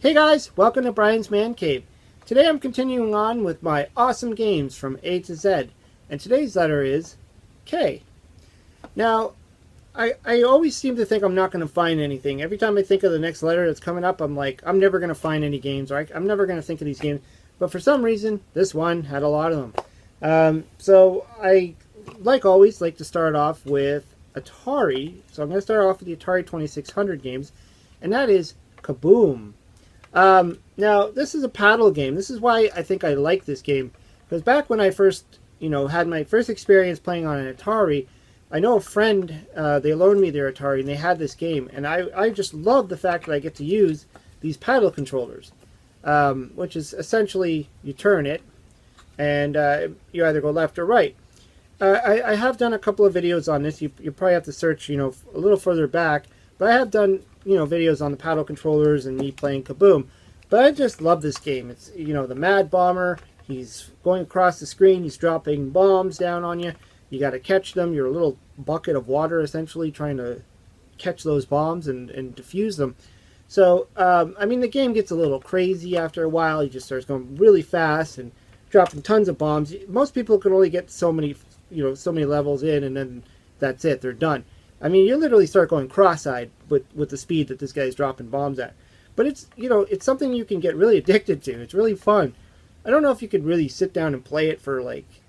Hey guys, welcome to Brian's Man Cave. Today I'm continuing on with my awesome games from A to Z, and today's letter is K. Now, I always seem to think I'm not going to find anything. Every time I think of the next letter that's coming up, I'm like, I'm never going to find any games, or I'm never going to think of these games. But for some reason, this one had a lot of them. So I, like always, like to start off with Atari. So I'm going to start off with the Atari 2600 games, and that is Kaboom! Now, this is a paddle game. This is why I think I like this game. Because back when I first, had my first experience playing on an Atari, I know a friend, they loaned me their Atari and they had this game. And I just love the fact that I get to use these paddle controllers. Which is essentially, you turn it and you either go left or right. I have done a couple of videos on this. You probably have to search, a little further back. But I have done videos on the paddle controllers and me playing Kaboom. But I just love this game. It's, the Mad Bomber. He's going across the screen. He's dropping bombs down on you. You got to catch them. You're a little bucket of water, essentially, trying to catch those bombs and defuse them. So, the game gets a little crazy after a while. He just starts going really fast and dropping tons of bombs. Most people can only get so many levels in, and then that's it. They're done. You literally start going cross-eyed with the speed that this guy's dropping bombs at. But it's, it's something you can get really addicted to. It's really fun. I don't know if you could really sit down and play it for,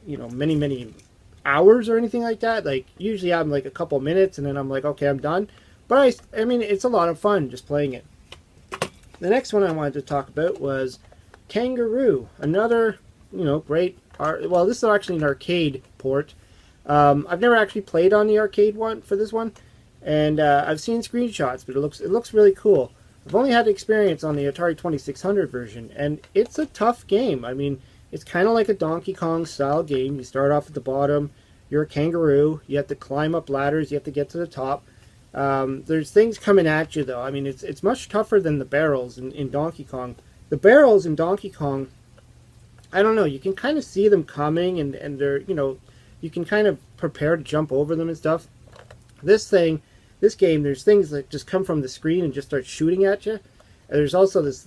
many, many hours or anything like that. Usually I'm, a couple minutes, and then I'm like, okay, I'm done. But, it's a lot of fun just playing it. The next one I wanted to talk about was Kangaroo. Another, great art. Well, this is actually an arcade port. I've never actually played on the arcade one for this one, and I've seen screenshots, but it looks really cool. I've only had experience on the Atari 2600 version, and it's a tough game. It's kind of like a Donkey Kong style game. You start off at the bottom, you're a kangaroo, you have to climb up ladders, you have to get to the top. There's things coming at you though. It's much tougher than the barrels in Donkey Kong. The barrels in Donkey Kong, I don't know, you can kind of see them coming, and they're, you can kind of prepare to jump over them and stuff. This game, there's things that just come from the screen and just start shooting at you. And there's also this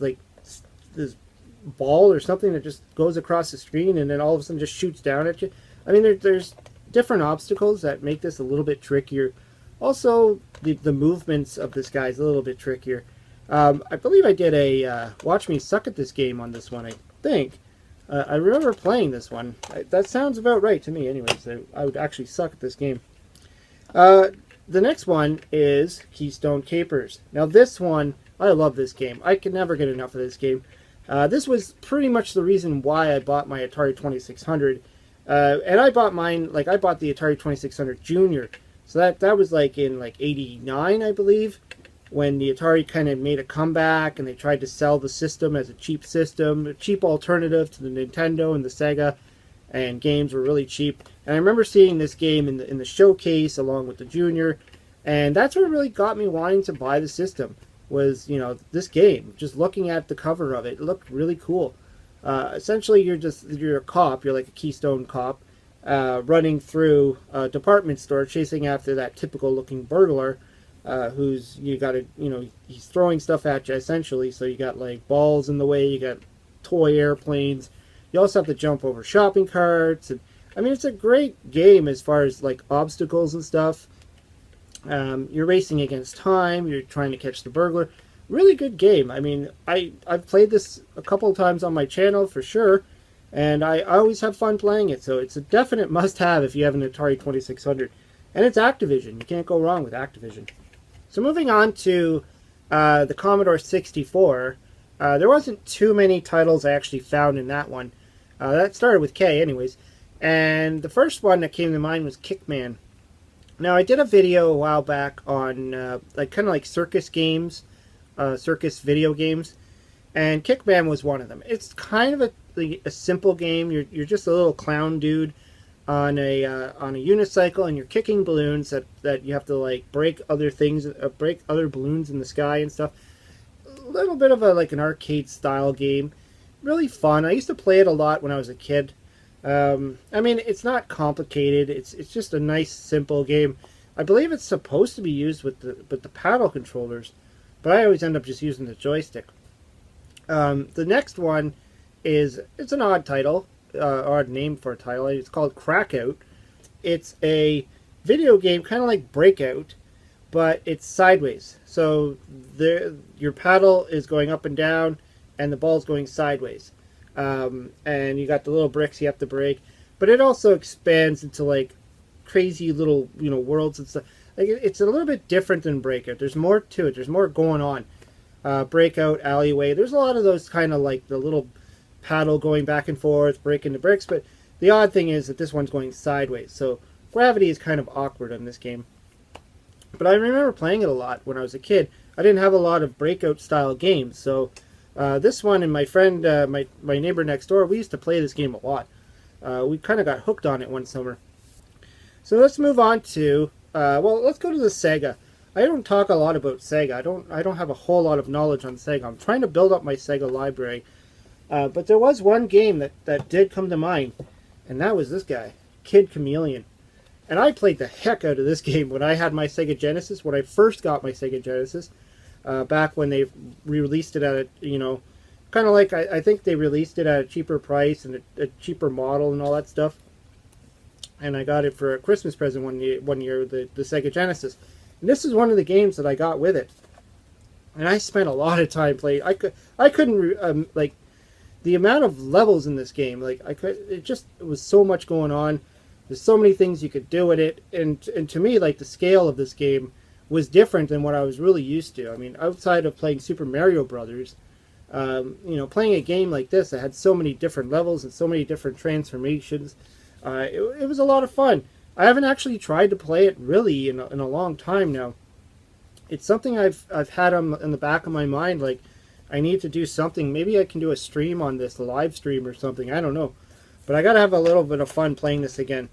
ball or something that just goes across the screen and then all of a sudden just shoots down at you. There's different obstacles that make this a little bit trickier. Also, the movements of this guy is a little bit trickier. I believe I did a Watch Me Suck at this game on this one, I think. I remember playing this one. That sounds about right to me anyways. I would actually suck at this game. The next one is Keystone Capers. Now this one, I love this game. I could never get enough of this game. This was pretty much the reason why I bought my Atari 2600. And I bought mine, I bought the Atari 2600 Junior. So that was in 89, I believe, when the Atari kind of made a comeback and they tried to sell the system as a cheap system, a cheap alternative to the Nintendo and the Sega, and games were really cheap. And I remember seeing this game in the showcase along with the Junior, and that's what really got me wanting to buy the system, was, this game. Just looking at the cover of it, it looked really cool. Essentially, you're a cop, you're like a Keystone cop, running through a department store chasing after that typical looking burglar, who's, he's throwing stuff at you essentially. So you got balls in the way, you got toy airplanes, you also have to jump over shopping carts, and it's a great game as far as obstacles and stuff. You're racing against time, you're trying to catch the burglar. Really good game. I've played this a couple of times on my channel for sure, and I always have fun playing it, so it's a definite must-have if you have an Atari 2600. And it's Activision. You can't go wrong with Activision. So moving on to the Commodore 64, there wasn't too many titles I actually found in that one. That started with K anyways. And the first one that came to mind was Kickman. Now, I did a video a while back on kind of circus games, circus video games, and Kickman was one of them. It's kind of a simple game. You're just a little clown dude on a unicycle, and you're kicking balloons that you have to break other things, break other balloons in the sky and stuff. A little bit of an arcade style game. Really fun. I used to play it a lot when I was a kid. It's not complicated. It's just a nice, simple game. I believe it's supposed to be used with the paddle controllers, but I always end up just using the joystick. The next one it's an odd title, odd name for a title. It's called Crackout. It's a video game kind of like Breakout, but it's sideways. So your paddle is going up and down, and the ball's going sideways. And you got the little bricks you have to break, but it also expands into like crazy little worlds and stuff. Like it's a little bit different than Breakout. There's more to it. There's more going on. Breakout, Alleyway. There's a lot of those kind of like the little paddle going back and forth, breaking the bricks. But the odd thing is that this one's going sideways. So gravity is kind of awkward on this game. But I remember playing it a lot when I was a kid. I didn't have a lot of Breakout style games. So this one and my friend, my neighbor next door, we used to play this game a lot. We kind of got hooked on it one summer. So let's move on to, well, let's go to the Sega. I don't talk a lot about Sega. I don't have a whole lot of knowledge on Sega. I'm trying to build up my Sega library. But there was one game that did come to mind, and that was this guy, Kid Chameleon. And I played the heck out of this game when I had my Sega Genesis, when I first got my Sega Genesis, back when they released it at a, kind of like, I think they released it at a cheaper price and a cheaper model and all that stuff. And I got it for a Christmas present one year, the Sega Genesis. And this is one of the games that I got with it. And I spent a lot of time playing. I couldn't, like, the amount of levels in this game, like, it was so much going on. There's so many things you could do with it. And to me, like, the scale of this game was different than what I was really used to. I mean, outside of playing Super Mario Brothers, playing a game like this that had so many different levels and so many different transformations, it was a lot of fun. I haven't actually tried to play it really in a long time now. It's something I've had in the back of my mind, like, I need to do something. Maybe I can do a stream on this, a live stream or something. I don't know. But I got to have a little bit of fun playing this again.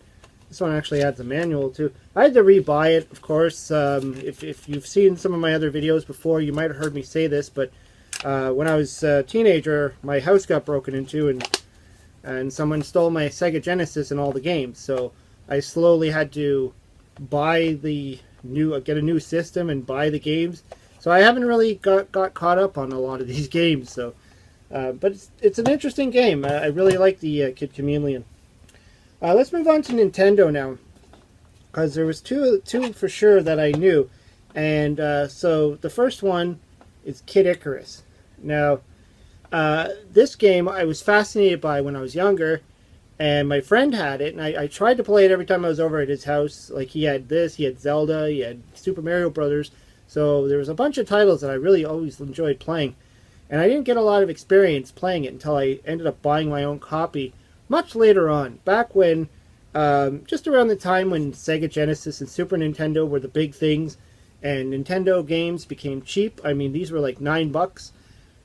This one actually adds a manual too. I had to rebuy it, of course. If you've seen some of my other videos before, you might have heard me say this, but when I was a teenager, my house got broken into and someone stole my Sega Genesis and all the games. So I slowly had to buy get a new system and buy the games. So I haven't really got caught up on a lot of these games. So, but it's an interesting game. I really like the Kid Chameleon. Let's move on to Nintendo now, because there was two for sure that I knew, and so the first one is Kid Icarus. Now, this game I was fascinated by when I was younger, and my friend had it, and I tried to play it every time I was over at his house. Like, he had this, he had Zelda, he had Super Mario Brothers. So there was a bunch of titles that I really always enjoyed playing. And I didn't get a lot of experience playing it until I ended up buying my own copy much later on. Back when, just around the time when Sega Genesis and Super Nintendo were the big things, and Nintendo games became cheap. I mean, these were like $9,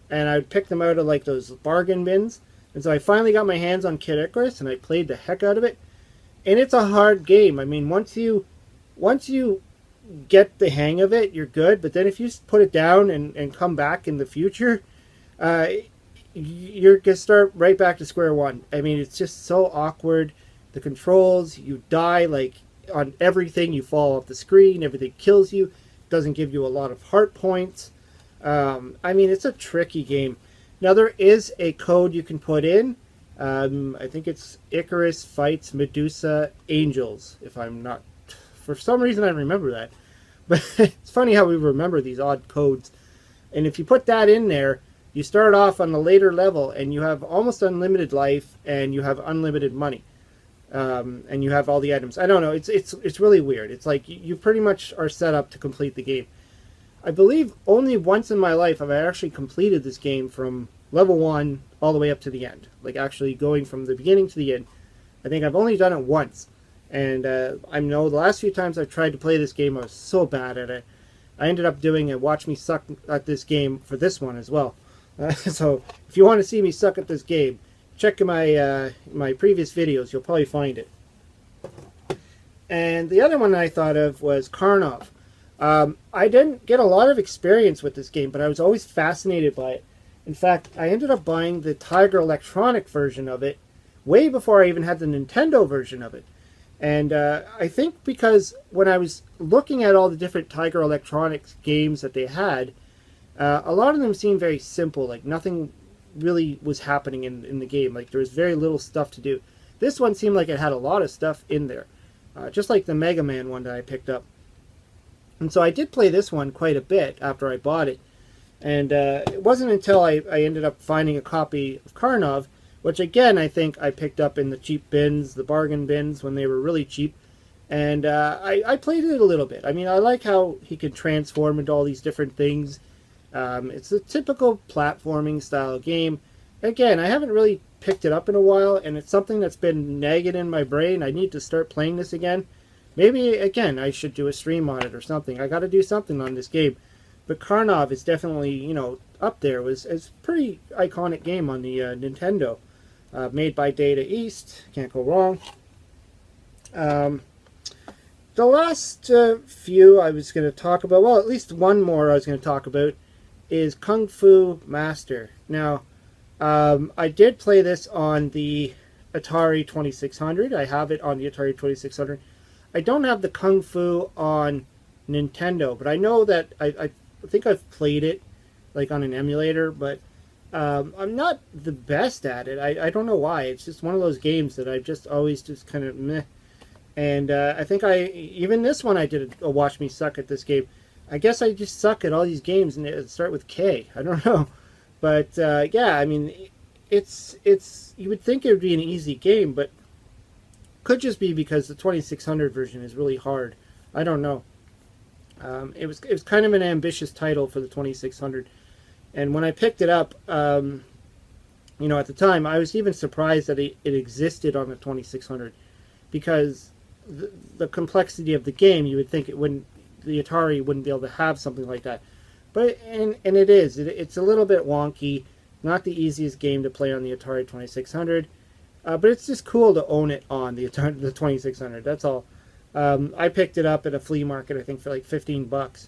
and I'd pick them out of like those bargain bins. And so I finally got my hands on Kid Icarus, and I played the heck out of it. And it's a hard game. I mean, once you get the hang of it, you're good. But then if you put it down and come back in the future, you're going to start right back to square one. I mean, it's just so awkward. The controls, you die like on everything. You fall off the screen. Everything kills you. Doesn't give you a lot of heart points. I mean, it's a tricky game. Now, there is a code you can put in. I think it's Icarus fights Medusa Angels, if I'm not... For some reason, I remember that. But it's funny how we remember these odd codes. And if you put that in there, you start off on the later level, and you have almost unlimited life, and you have unlimited money. And you have all the items. I don't know. It's really weird. It's like you pretty much are set up to complete the game. I believe only once in my life have I actually completed this game from level 1 all the way up to the end. Like, actually going from the beginning to the end. I think I've only done it once. And I know the last few times I've tried to play this game, I was so bad at it. I ended up doing a watch me suck at this game for this one as well. So if you want to see me suck at this game, check my my previous videos. You'll probably find it. And the other one I thought of was Karna. I didn't get a lot of experience with this game, but I was always fascinated by it. In fact, I ended up buying the Tiger Electronic version of it way before I even had the Nintendo version of it. And I think because when I was looking at all the different Tiger Electronics games that they had, a lot of them seemed very simple. Like, nothing really was happening in the game. Like there was very little stuff to do. This one seemed like it had a lot of stuff in there, just like the Mega Man one that I picked up. And so I did play this one quite a bit after I bought it. And it wasn't until I ended up finding a copy of Karna, which again I think I picked up in the cheap bins, the bargain bins, when they were really cheap. And I played it a little bit. I mean, I like how he can transform into all these different things. It's a typical platforming style game. Again, I haven't really picked it up in a while, and it's something that's been nagging in my brain. I need to start playing this again. Maybe, again, I should do a stream on it or something. I got to do something on this game. But Karna is definitely, you know, up there. It's a pretty iconic game on the Nintendo. Made by Data East. Can't go wrong. The last few I was going to talk about, well, at least one more I was going to talk about, is Kung Fu Master. Now, I did play this on the Atari 2600. I have it on the Atari 2600. I don't have the Kung Fu on Nintendo, but I know that I think I've played it like on an emulator, but I'm not the best at it. I don't know why. It's just one of those games that I've just always just kind of meh. And I think even this one I did a watch me suck at this game. I guess I just suck at all these games and it start with K. I don't know. But yeah, I mean, it's you would think it would be an easy game, but could just be because the 2600 version is really hard. I don't know. It was kind of an ambitious title for the 2600, and when I picked it up, you know, at the time I was even surprised that it existed on the 2600, because the complexity of the game, you would think the Atari wouldn't be able to have something like that. But and it is. It's a little bit wonky. Not the easiest game to play on the Atari 2600. But it's just cool to own it on the 2600. That's all. I picked it up at a flea market, I think, for like $15.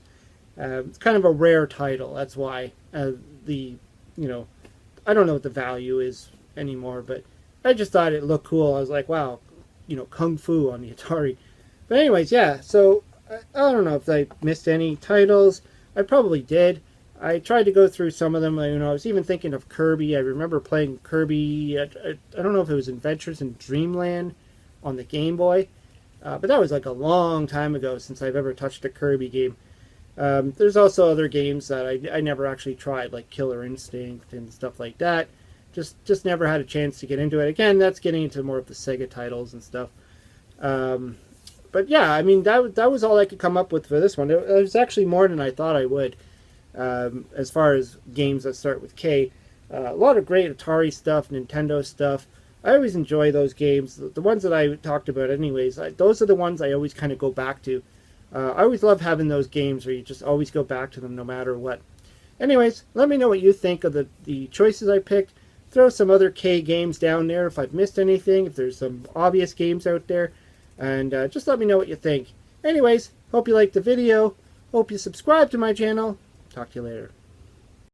It's kind of a rare title. That's why you know, I don't know what the value is anymore, but I just thought it looked cool. I was like, wow, you know, Kung Fu on the Atari. But anyways, yeah. So I don't know if I missed any titles. I probably did. I tried to go through some of them. You know, I was even thinking of Kirby. I remember playing Kirby. I don't know if it was Adventures in Dreamland on the Game Boy. But that was like a long time ago since I've ever touched a Kirby game. There's also other games that I never actually tried, like Killer Instinct and stuff like that. Just never had a chance to get into it. Again, that's getting into more of the Sega titles and stuff. But yeah, I mean, that was all I could come up with for this one. It was actually more than I thought I would. As far as games that start with K. A lot of great Atari stuff, Nintendo stuff. I always enjoy those games. The ones that I talked about anyways, those are the ones I always kind of go back to. I always love having those games where you just always go back to them no matter what. Anyways, let me know what you think of the choices I picked. Throw some other K games down there if I've missed anything, if there's some obvious games out there. And just let me know what you think. Anyways, hope you liked the video. Hope you subscribe to my channel. Talk to you later.